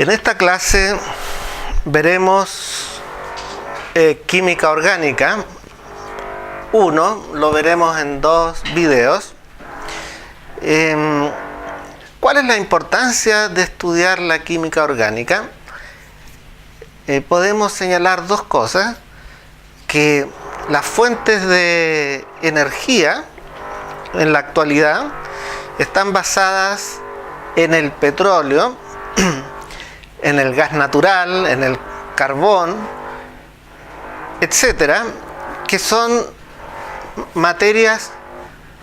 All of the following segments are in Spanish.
En esta clase veremos química orgánica. Uno, lo veremos en 2 videos. ¿Cuál es la importancia de estudiar la química orgánica? Podemos señalar 2 cosas: que las fuentes de energía en la actualidad están basadas en el petróleo, en el gas natural, en el carbón, etcétera, que son materias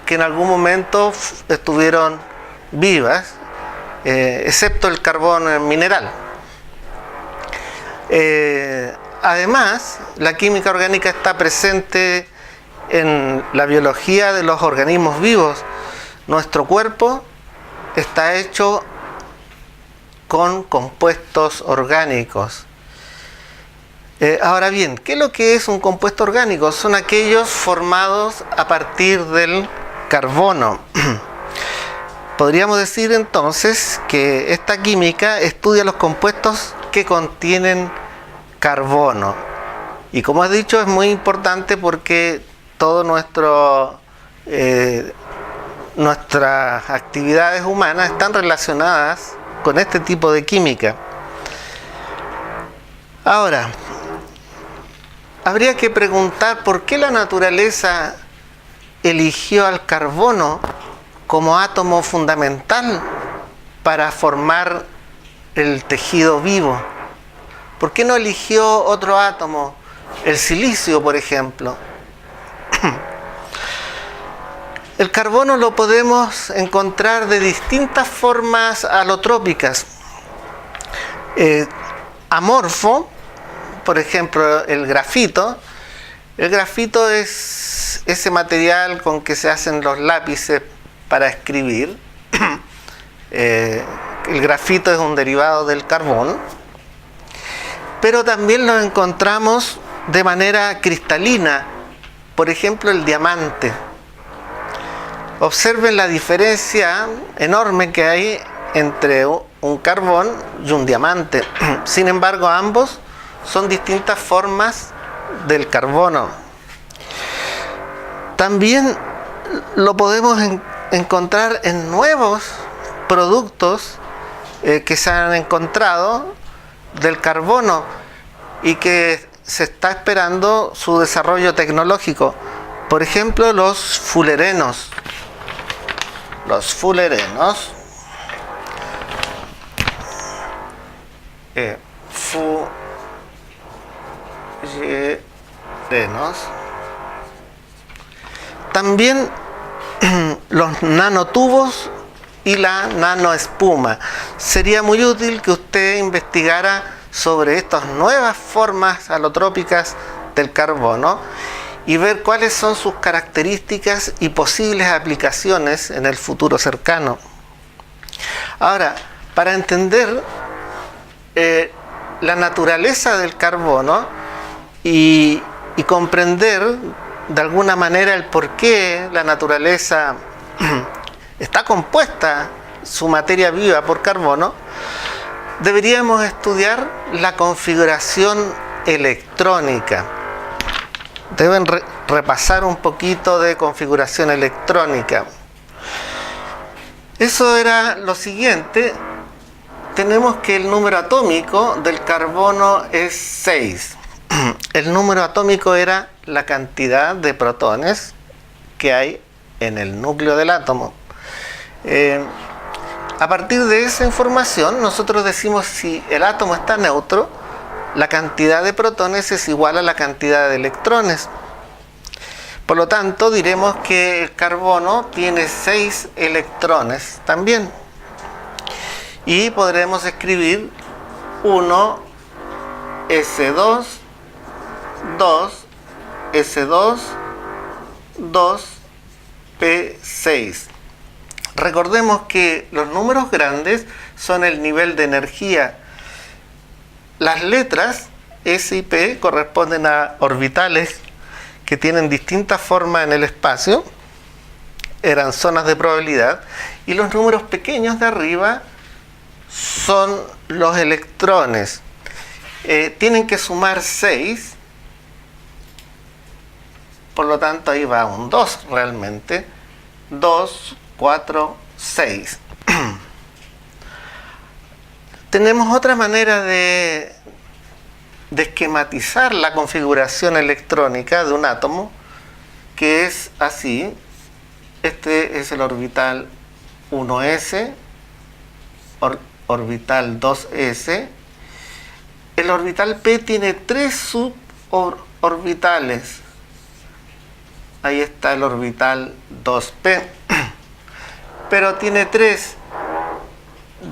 que en algún momento estuvieron vivas, excepto el carbón mineral. Además, la química orgánica está presente en la biología de los organismos vivos. Nuestro cuerpo está hecho con compuestos orgánicos. Ahora bien, ¿qué es lo que es un compuesto orgánico? Son aquellos formados a partir del carbono. Podríamos decir entonces que esta química estudia los compuestos que contienen carbono. Y como he dicho, es muy importante porque todo nuestras actividades humanas están relacionadas con este tipo de química. Ahora, habría que preguntar por qué la naturaleza eligió al carbono como átomo fundamental para formar el tejido vivo. ¿Por qué no eligió otro átomo, el silicio, por ejemplo? El carbono lo podemos encontrar de distintas formas alotrópicas. Amorfo, por ejemplo, el grafito. El grafito es ese material con que se hacen los lápices para escribir. El grafito es un derivado del carbón. Pero también lo encontramos de manera cristalina. Por ejemplo, el diamante. Observen la diferencia enorme que hay entre un carbón y un diamante. Sin embargo, ambos son distintas formas del carbono. También lo podemos encontrar en nuevos productos que se han encontrado del carbono y que se está esperando su desarrollo tecnológico. Por ejemplo, los fulerenos. Los fulerenos también los nanotubos y la nanoespuma. Sería muy útil que usted investigara sobre estas nuevas formas alotrópicas del carbono y ver cuáles son sus características y posibles aplicaciones en el futuro cercano. Ahora, para entender la naturaleza del carbono y comprender de alguna manera el por qué la naturaleza está compuesta, su materia viva, por carbono, deberíamos estudiar la configuración electrónica. Deben repasar un poquito de configuración electrónica. Eso era lo siguiente. Tenemos que el número atómico del carbono es 6. El número atómico era la cantidad de protones que hay en el núcleo del átomo. A partir de esa información, nosotros decimos si el átomo está neutro, la cantidad de protones es igual a la cantidad de electrones. Por lo tanto, diremos que el carbono tiene 6 electrones también. Y podremos escribir 1 S2, 2 S2, 2 P6. Recordemos que los números grandes son el nivel de energía. Las letras S y P corresponden a orbitales que tienen distintas formas en el espacio, eran zonas de probabilidad, y los números pequeños de arriba son los electrones. Tienen que sumar 6, por lo tanto ahí va un 2 realmente. 2, 4, 6. Tenemos otra manera de esquematizar la configuración electrónica de un átomo, que es así. Este es el orbital 1s, orbital 2s. El orbital p tiene 3 suborbitales. Ahí está el orbital 2p, pero tiene 3: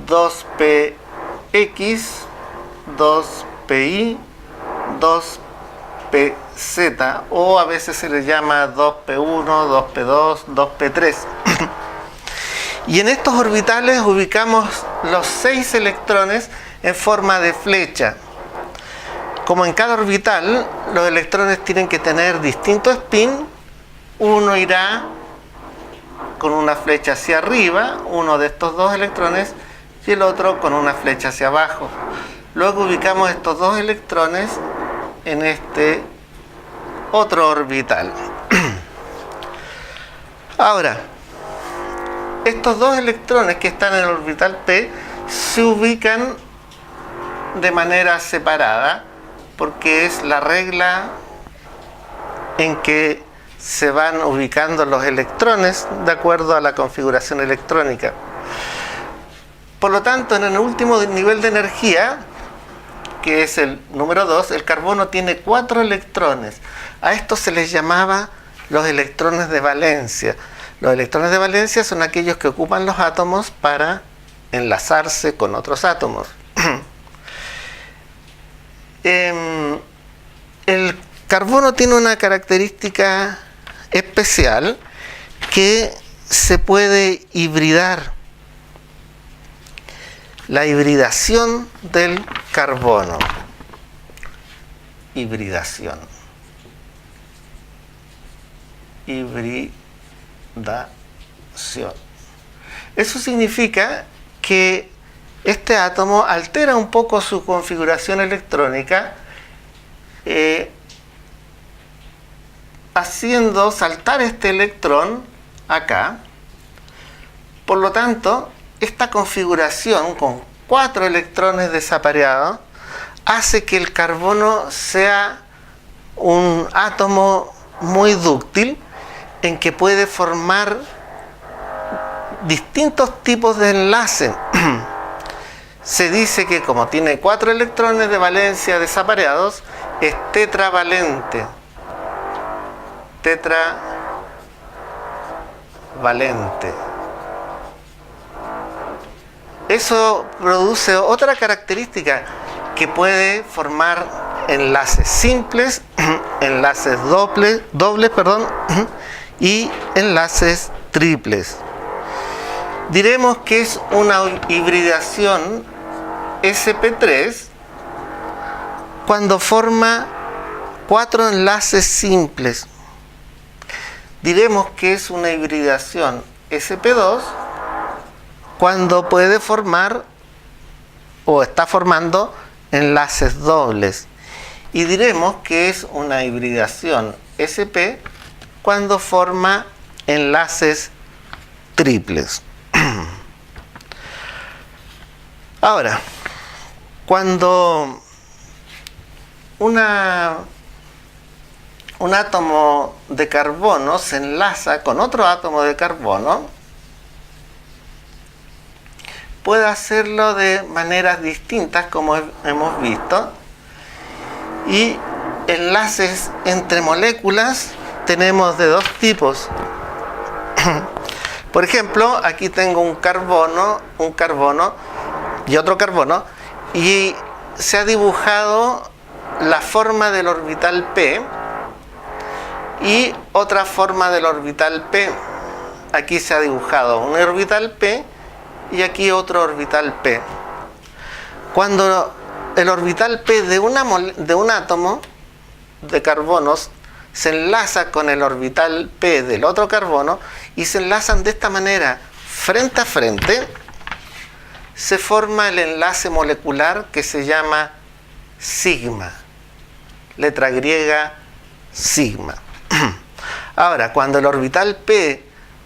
2px, 2pi, 2pz, o a veces se le llama 2p1, 2p2, 2p3. Y en estos orbitales ubicamos los 6 electrones en forma de flecha. Como en cada orbital, los electrones tienen que tener distinto spin. Uno irá con una flecha hacia arriba, uno de estos dos electrones, y el otro con una flecha hacia abajo. Luego ubicamos estos dos electrones en este otro orbital. Ahora, estos dos electrones que están en el orbital P se ubican de manera separada, porque es la regla en que se van ubicando los electrones de acuerdo a la configuración electrónica. Por lo tanto, en el último nivel de energía, que es el número 2, el carbono tiene 4 electrones. A estos se les llamaba los electrones de valencia. Los electrones de valencia son aquellos que ocupan los átomos para enlazarse con otros átomos. El carbono tiene una característica especial, que se puede hibridar. La hibridación del carbono. Hibridación. Eso significa que este átomo altera un poco su configuración electrónica, haciendo saltar este electrón acá. Por lo tanto, esta configuración con 4 electrones desapareados hace que el carbono sea un átomo muy dúctil, en que puede formar distintos tipos de enlace. Se dice que como tiene 4 electrones de valencia desapareados, es tetravalente. Tetravalente. Eso produce otra característica, que puede formar enlaces simples, enlaces dobles, y enlaces triples. Diremos que es una hibridación sp3 cuando forma 4 enlaces simples. Diremos que es una hibridación sp2 cuando puede formar o está formando enlaces dobles. Y diremos que es una hibridación sp cuando forma enlaces triples. Ahora, cuando un átomo de carbono se enlaza con otro átomo de carbono, puede hacerlo de maneras distintas, como hemos visto. Y enlaces entre moléculas tenemos de 2 tipos. Por ejemplo, aquí tengo un carbono y otro carbono, y se ha dibujado la forma del orbital P y otra forma del orbital P. Aquí se ha dibujado un orbital P y aquí otro orbital P. Cuando el orbital P de un átomo de carbonos se enlaza con el orbital P del otro carbono y se enlazan de esta manera frente a frente, se forma el enlace molecular que se llama sigma, letra griega sigma. Ahora, cuando el orbital P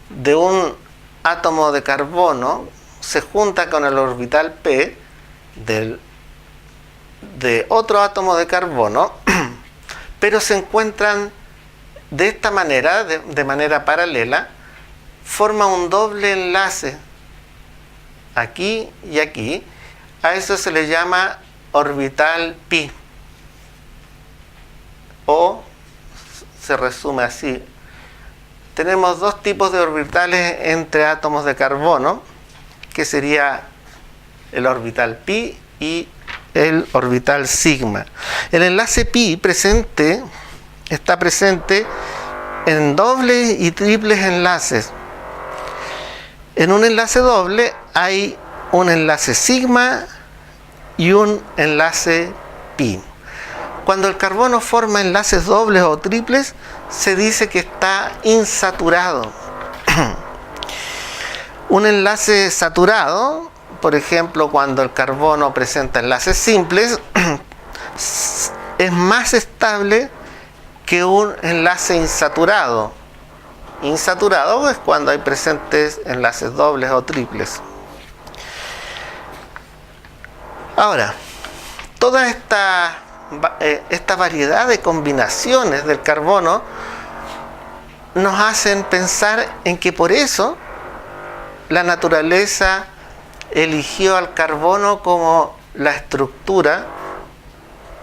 de un átomo de carbono se junta con el orbital P de otro átomo de carbono, pero se encuentran de esta manera, de manera paralela, forma un doble enlace aquí y aquí. A eso se le llama orbital pi, o se resume así. Tenemos dos tipos de orbitales entre átomos de carbono, que sería el orbital pi y el orbital sigma. El enlace pi está presente en dobles y triples enlaces. En un enlace doble hay un enlace sigma y un enlace pi. Cuando el carbono forma enlaces dobles o triples, se dice que está insaturado. Un enlace saturado, por ejemplo, cuando el carbono presenta enlaces simples, es más estable que un enlace insaturado. Insaturado es cuando hay presentes enlaces dobles o triples. Ahora, toda esta variedad de combinaciones del carbono nos hacen pensar en que por eso la naturaleza eligió al carbono como la estructura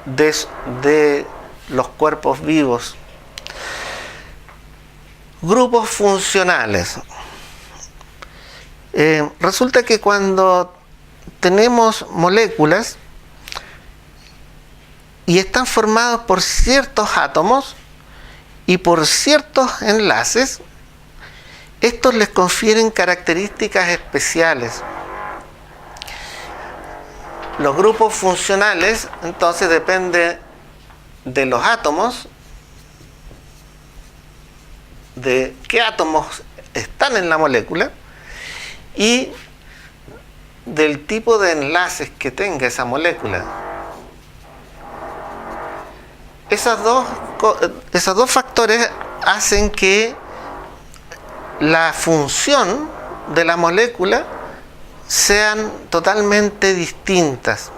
de los cuerpos vivos. Grupos funcionales. Resulta que cuando tenemos moléculas y están formados por ciertos átomos y por ciertos enlaces, estos les confieren características especiales. Los grupos funcionales, entonces, dependen de los átomos, de qué átomos están en la molécula y del tipo de enlaces que tenga esa molécula. Esos dos factores hacen que la función de la molécula sean totalmente distintas.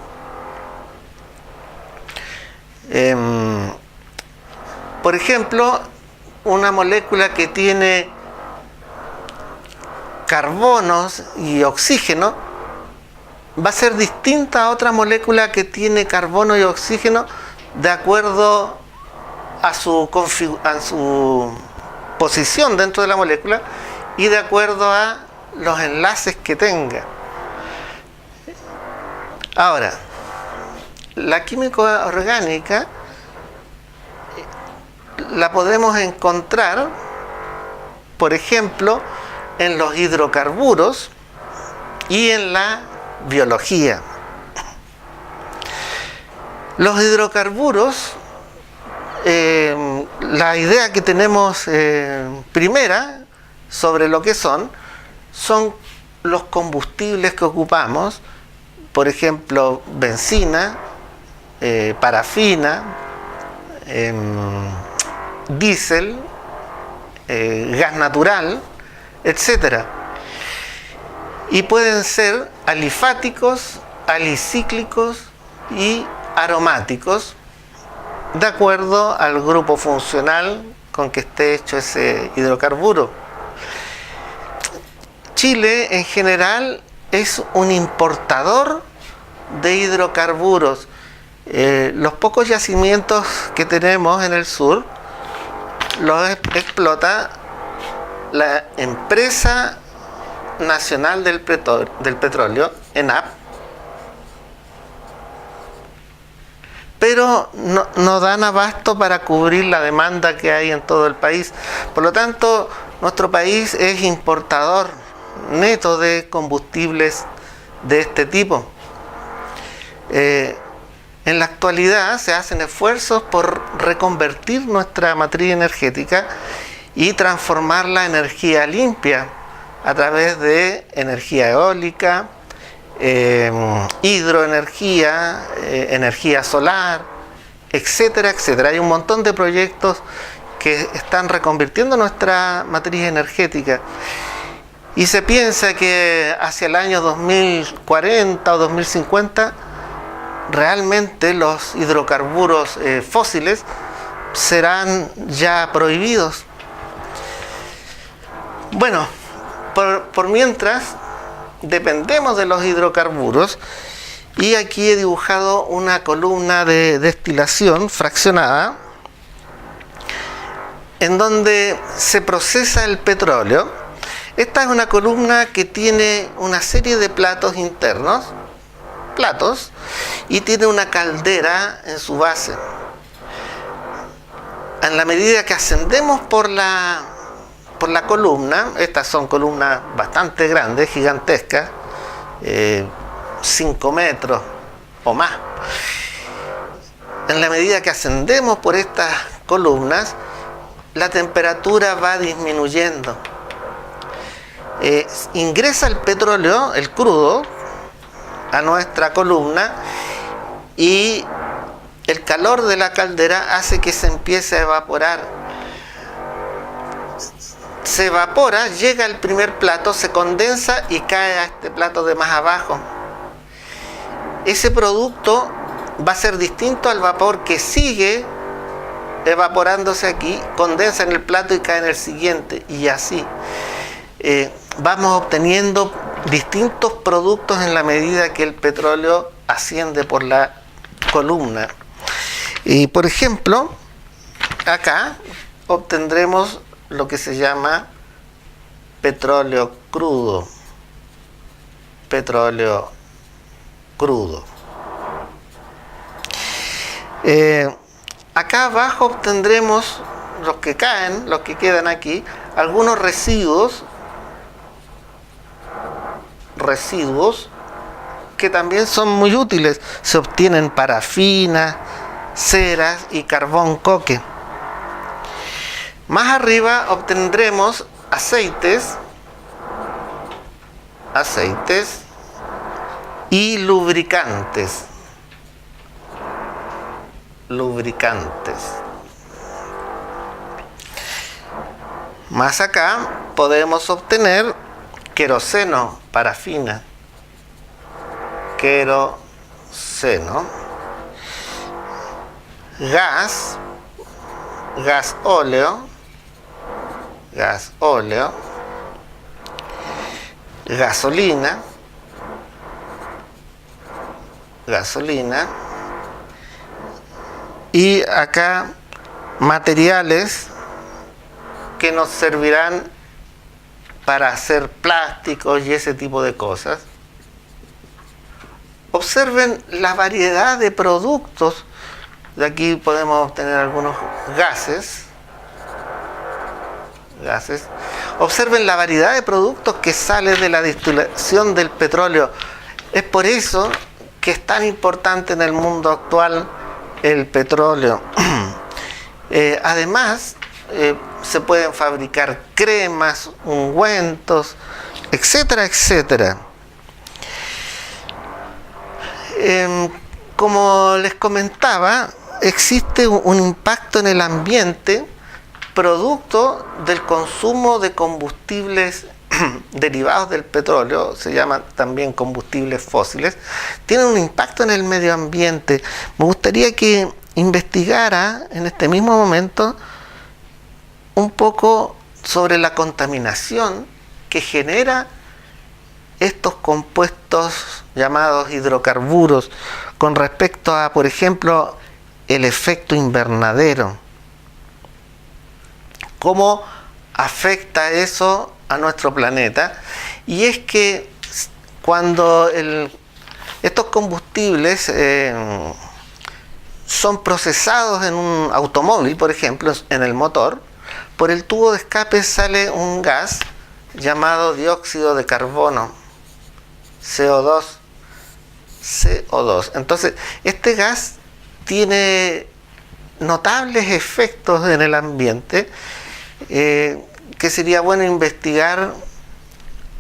Por ejemplo, una molécula que tiene carbonos y oxígeno va a ser distinta a otra molécula que tiene carbono y oxígeno de acuerdo a su posición dentro de la molécula y de acuerdo a los enlaces que tenga. Ahora, la química orgánica la podemos encontrar, por ejemplo, en los hidrocarburos y en la biología. Los hidrocarburos, la idea que tenemos primera sobre lo que son los combustibles que ocupamos, por ejemplo, benzina, parafina, diésel, gas natural, etc. Y pueden ser alifáticos, alicíclicos y aromáticos, de acuerdo al grupo funcional con que esté hecho ese hidrocarburo. Chile, en general, es un importador de hidrocarburos. Los pocos yacimientos que tenemos en el sur los explota la Empresa Nacional del Petróleo, ENAP, pero no dan abasto para cubrir la demanda que hay en todo el país. Por lo tanto, nuestro país es importador neto de combustibles de este tipo. En la actualidad se hacen esfuerzos por reconvertir nuestra matriz energética y transformarla en energía limpia a través de energía eólica, hidroenergía, energía solar, etcétera, etcétera. Hay un montón de proyectos que están reconvirtiendo nuestra matriz energética. Y se piensa que hacia el año 2040 o 2050 realmente los hidrocarburos fósiles serán ya prohibidos. Bueno, por mientras dependemos de los hidrocarburos, y aquí he dibujado una columna de destilación fraccionada en donde se procesa el petróleo. Esta es una columna que tiene una serie de platos internos, y tiene una caldera en su base. En la medida que ascendemos por la columna, estas son columnas bastante grandes, gigantescas, 5 metros o más. En la medida que ascendemos por estas columnas, la temperatura va disminuyendo. Ingresa el petróleo, el crudo, a nuestra columna, y el calor de la caldera hace que se empiece a evaporar. Se evapora, llega al primer plato, se condensa y cae a este plato de más abajo. Ese producto va a ser distinto al vapor que sigue evaporándose aquí, condensa en el plato y cae en el siguiente, y así. Vamos obteniendo distintos productos en la medida que el petróleo asciende por la columna. Y por ejemplo, acá obtendremos lo que se llama petróleo crudo. Petróleo crudo. Acá abajo obtendremos los que caen, los que quedan aquí, algunos residuos que también son muy útiles. Se obtienen parafina, ceras y carbón coque. Más arriba obtendremos aceites y lubricantes. Más acá podemos obtener queroseno, parafina, gas óleo, gasolina, y acá materiales que nos servirán para hacer plásticos y ese tipo de cosas. Observen la variedad de productos. De aquí podemos obtener algunos gases. Observen la variedad de productos que sale de la destilación del petróleo. Es por eso que es tan importante en el mundo actual el petróleo. Además, se pueden fabricar cremas, ungüentos, etcétera, etcétera. Como les comentaba, existe un impacto en el ambiente producto del consumo de combustibles derivados del petróleo, se llaman también combustibles fósiles, tienen un impacto en el medio ambiente. Me gustaría que investigara en este mismo momento un poco sobre la contaminación que genera estos compuestos llamados hidrocarburos con respecto a, por ejemplo, el efecto invernadero. ¿Cómo afecta eso a nuestro planeta? Y es que cuando estos combustibles son procesados en un automóvil, por ejemplo, en el motor, por el tubo de escape sale un gas llamado dióxido de carbono, CO2. Entonces, este gas tiene notables efectos en el ambiente, que sería bueno investigar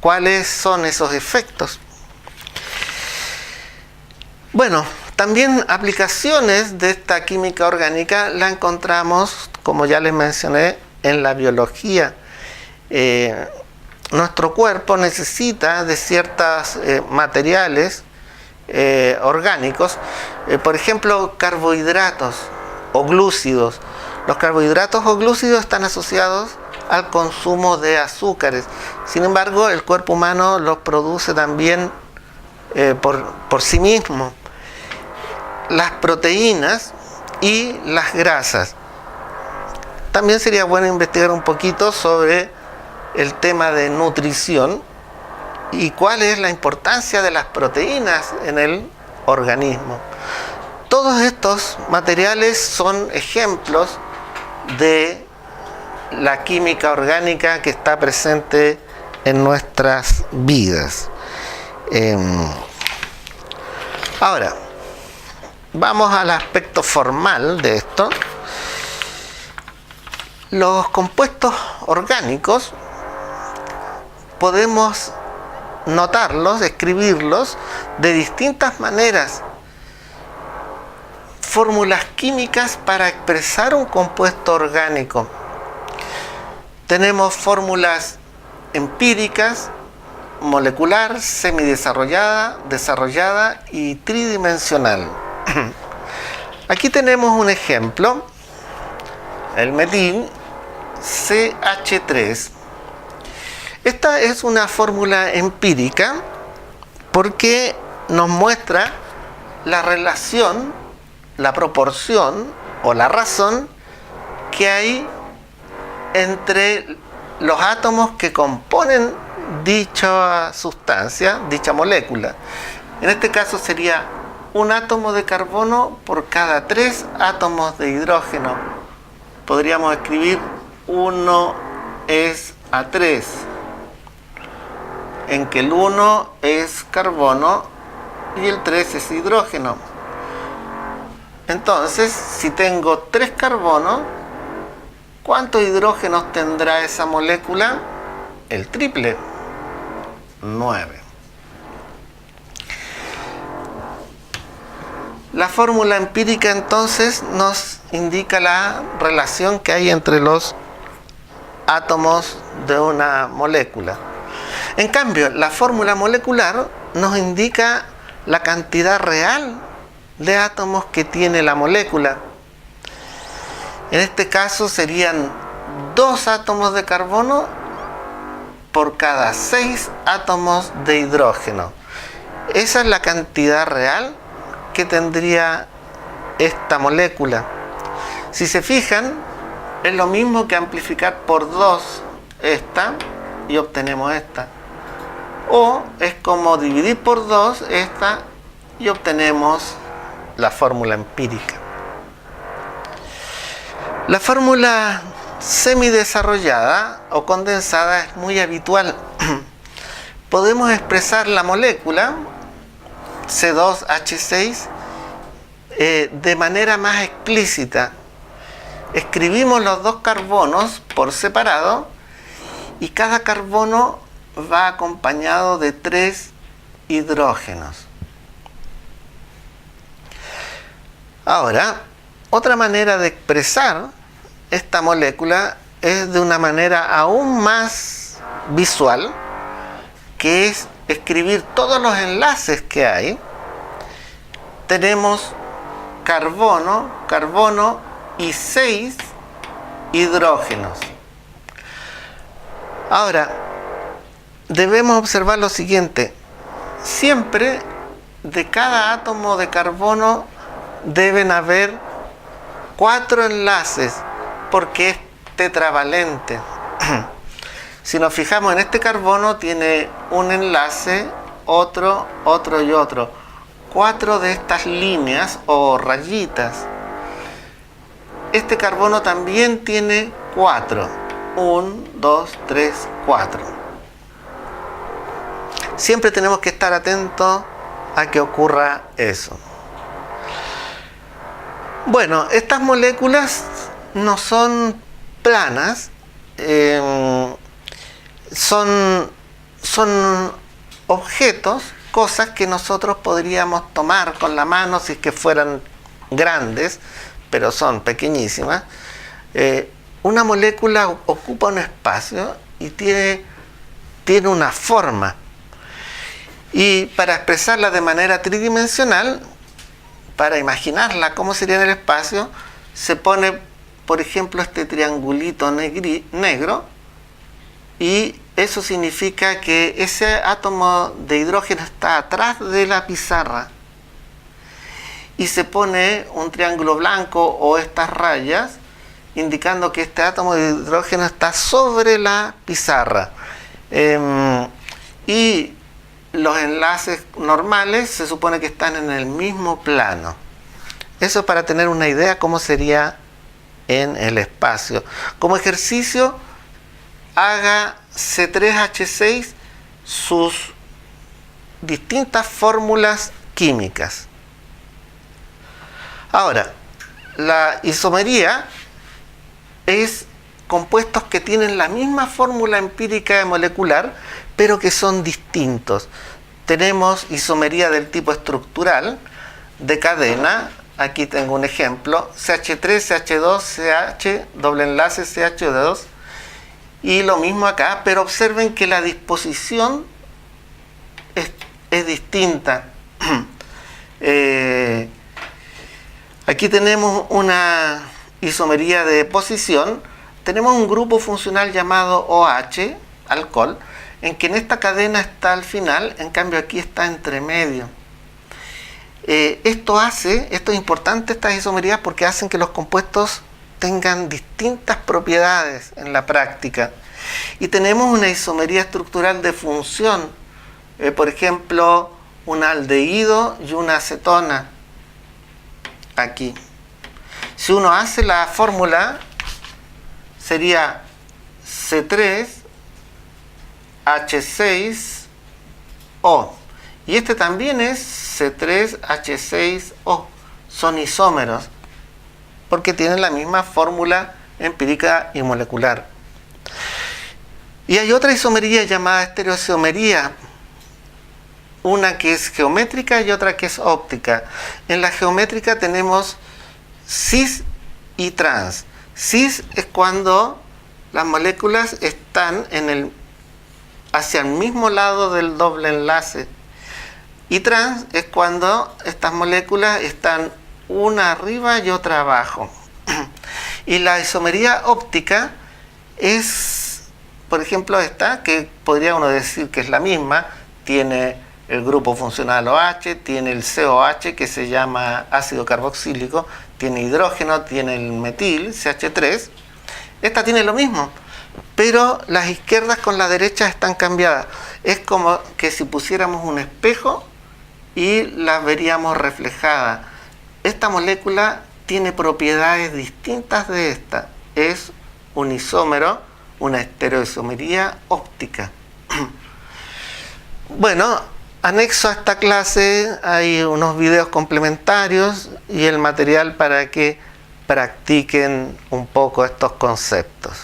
cuáles son esos efectos. Bueno, también aplicaciones de esta química orgánica la encontramos, como ya les mencioné, en la biología. Nuestro cuerpo necesita de ciertos materiales orgánicos, por ejemplo, carbohidratos o glúcidos. Los carbohidratos o glúcidos están asociados al consumo de azúcares. Sin embargo, el cuerpo humano los produce también por sí mismo. Las proteínas y las grasas. También sería bueno investigar un poquito sobre el tema de nutrición y cuál es la importancia de las proteínas en el organismo. Todos estos materiales son ejemplos de la química orgánica que está presente en nuestras vidas. Ahora, vamos al aspecto formal de esto. Los compuestos orgánicos podemos notarlos, escribirlos de distintas maneras. Fórmulas químicas para expresar un compuesto orgánico. Tenemos fórmulas empíricas, molecular, semidesarrollada, desarrollada y tridimensional. Aquí tenemos un ejemplo, el metil CH3. Esta es una fórmula empírica porque nos muestra la relación, la proporción o la razón que hay entre los átomos que componen dicha sustancia, dicha molécula. En este caso sería un átomo de carbono por cada 3 átomos de hidrógeno. Podríamos escribir 1 es A3, en que el 1 es carbono y el 3 es hidrógeno. Entonces, si tengo 3 carbonos, ¿cuántos hidrógenos tendrá esa molécula? El triple, 9. La fórmula empírica entonces nos indica la relación que hay entre los átomos de una molécula. En cambio, la fórmula molecular nos indica la cantidad real de átomos que tiene la molécula. En este caso serían 2 átomos de carbono por cada 6 átomos de hidrógeno. Esa es la cantidad real que tendría esta molécula. Si se fijan, es lo mismo que amplificar por 2 esta y obtenemos esta. O es como dividir por 2 esta y obtenemos la fórmula empírica. La fórmula semidesarrollada o condensada es muy habitual. Podemos expresar la molécula C2H6 de manera más explícita. Escribimos los 2 carbonos por separado y cada carbono va acompañado de 3 hidrógenos. Ahora, otra manera de expresar esta molécula es de una manera aún más visual, que es escribir todos los enlaces que hay. Tenemos carbono, carbono y 6 hidrógenos. Ahora, debemos observar lo siguiente. Siempre de cada átomo de carbono deben haber 4 enlaces porque es tetravalente. Si nos fijamos en este carbono, tiene un enlace, otro, otro y otro. 4 de estas líneas o rayitas. Este carbono también tiene 4. 1, 2, 3, 4. Siempre tenemos que estar atentos a que ocurra eso. Bueno, estas moléculas no son planas, son objetos cosas que nosotros podríamos tomar con la mano si es que fueran grandes, pero son pequeñísimas. Una molécula ocupa un espacio y tiene una forma. Y para expresarla de manera tridimensional, para imaginarla cómo sería en el espacio, se pone, por ejemplo, este triangulito negro, y eso significa que ese átomo de hidrógeno está atrás de la pizarra, y se pone un triángulo blanco o estas rayas indicando que este átomo de hidrógeno está sobre la pizarra. Y los enlaces normales se supone que están en el mismo plano. Eso para tener una idea cómo sería en el espacio. Como ejercicio, haga C3H6 sus distintas fórmulas químicas. Ahora, la isomería es compuestos que tienen la misma fórmula empírica molecular, pero que son distintos. Tenemos isomería del tipo estructural, de cadena. Aquí tengo un ejemplo: CH3, CH2, CH, doble enlace, CH2. Y lo mismo acá, pero observen que la disposición es distinta. Aquí tenemos una isomería de posición. Tenemos un grupo funcional llamado OH, alcohol, en que en esta cadena está al final, en cambio aquí está entre medio. Esto es importante, estas isomerías, porque hacen que los compuestos tengan distintas propiedades en la práctica. Y tenemos una isomería estructural de función, por ejemplo, un aldehído y una acetona. Aquí, si uno hace la fórmula, sería C3H6O, y este también es C3H6O. Son isómeros porque tienen la misma fórmula empírica y molecular. Y hay otra isomería llamada estereoisomería, una que es geométrica y otra que es óptica. En la geométrica tenemos cis y trans. Cis es cuando las moléculas están hacia el mismo lado del doble enlace, y trans es cuando estas moléculas están una arriba y otra abajo. Y la isomería óptica es, por ejemplo, esta, que podría uno decir que es la misma. Tiene el grupo funcional OH, tiene el COH, que se llama ácido carboxílico, tiene hidrógeno, tiene el metil, CH3. Esta tiene lo mismo, pero las izquierdas con las derechas están cambiadas. Es como que si pusiéramos un espejo y las veríamos reflejadas. Esta molécula tiene propiedades distintas de esta. Es un isómero, una estereoisomería óptica. Bueno, anexo a esta clase hay unos videos complementarios y el material para que practiquen un poco estos conceptos.